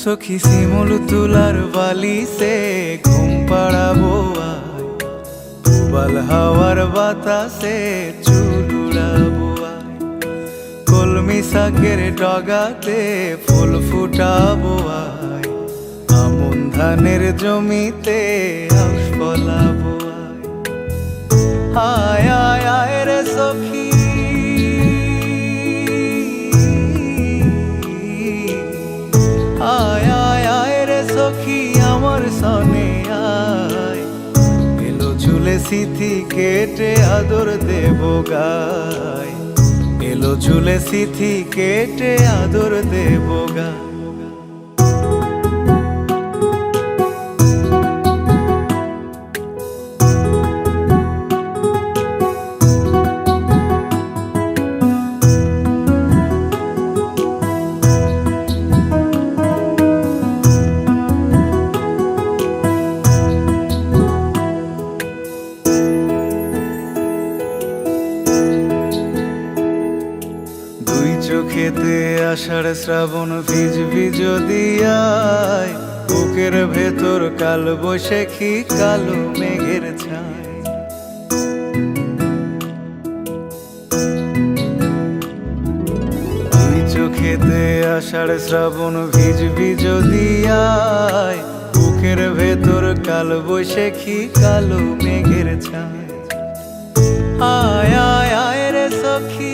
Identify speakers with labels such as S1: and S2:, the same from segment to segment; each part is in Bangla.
S1: সখী শিমুল তুলার বালি সে ঘুম পাড়াবো আয়, উবাল হাওয়ার বাতাসে চুল উড়াবো আয়, কলমি শাকের ডগাতে ফুল ফুটাবো আয়, আমন ধানের জমিতে আউশ ফলাবো আয়। আয় আয় আয় রে সখী, আয় আয় আয় রে সখী আমার সনে আয়, এলো ঝুলে সিথি কেটে আদর দেব গায়, এলো ঝুলে সিথি কেটে আদর দেব গায়। চোখেতে আষাঢ় শ্রাবণ ভিজবি যদি আয়, বুকের ভেতর কাল বৈশাখী কালো মেঘের ছায়। দুই চোখেতে আষাঢ় শ্রাবণ ভিজবি যদি আয়, বুকের ভেতর কাল বৈশাখী কালো মেঘের ছায়। আয় আয় আয় রে সখী,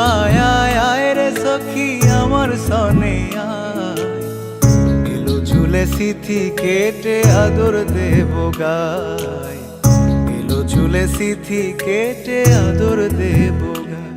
S1: আয় আয় আয় রে সখী আমার সনে আয়, এলো ঝুলে সিথি কেটে আদর দেব গায়, এলো ঝুলে সিথি কেটে আদর দেব গায়।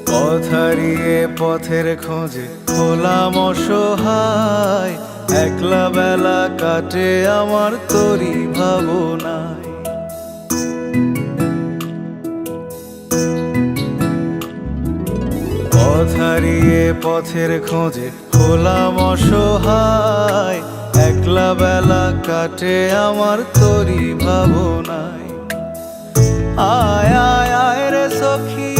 S1: পথ হারিয়ে পথের খোঁজে হলাম অসহায়, একলা বেলা কাটে আমার তোরই ভাবনায়। পথ হারিয়ে পথের খোঁজে হলাম অসহায়, একলা বেলা কাটে আমার তোরই ভাবনায়। আয় আয় আয় রে সখী,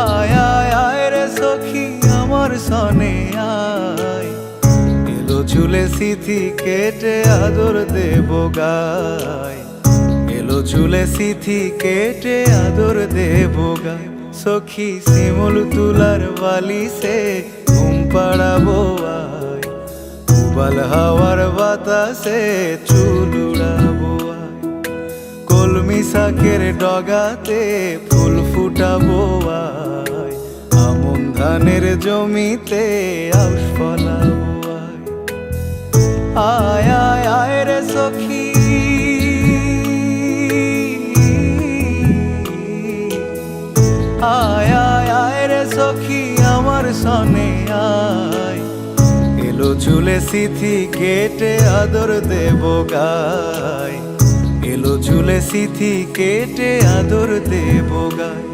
S1: আয় আয় আয় রে সখী আমার সনে আয়, এলো ঝুলে সিথি কেটে আদর দেব গায়, এলো ঝুলে সিথি কেটে আদর দেব গায়। সখী শিমুল তুলার বালি সে ঘুম পাড়াবো আয়, উবাল হাওয়ার বাতাসে চুল উড়াবো আয়, কলমি শাকের ডগাতে ফুল ফুটাবো আয়, আমন ধানের জমিতে আউশ ফলাবো আয়। আয় আয় আয় রে সখী, আয় আয় আয় রে সখী আমার সনে আয়, এলো ঝুলে সিথি কেটে আদর দেব গায়, এলো ঝুলে সিথি কেটে আদর দেব গায়।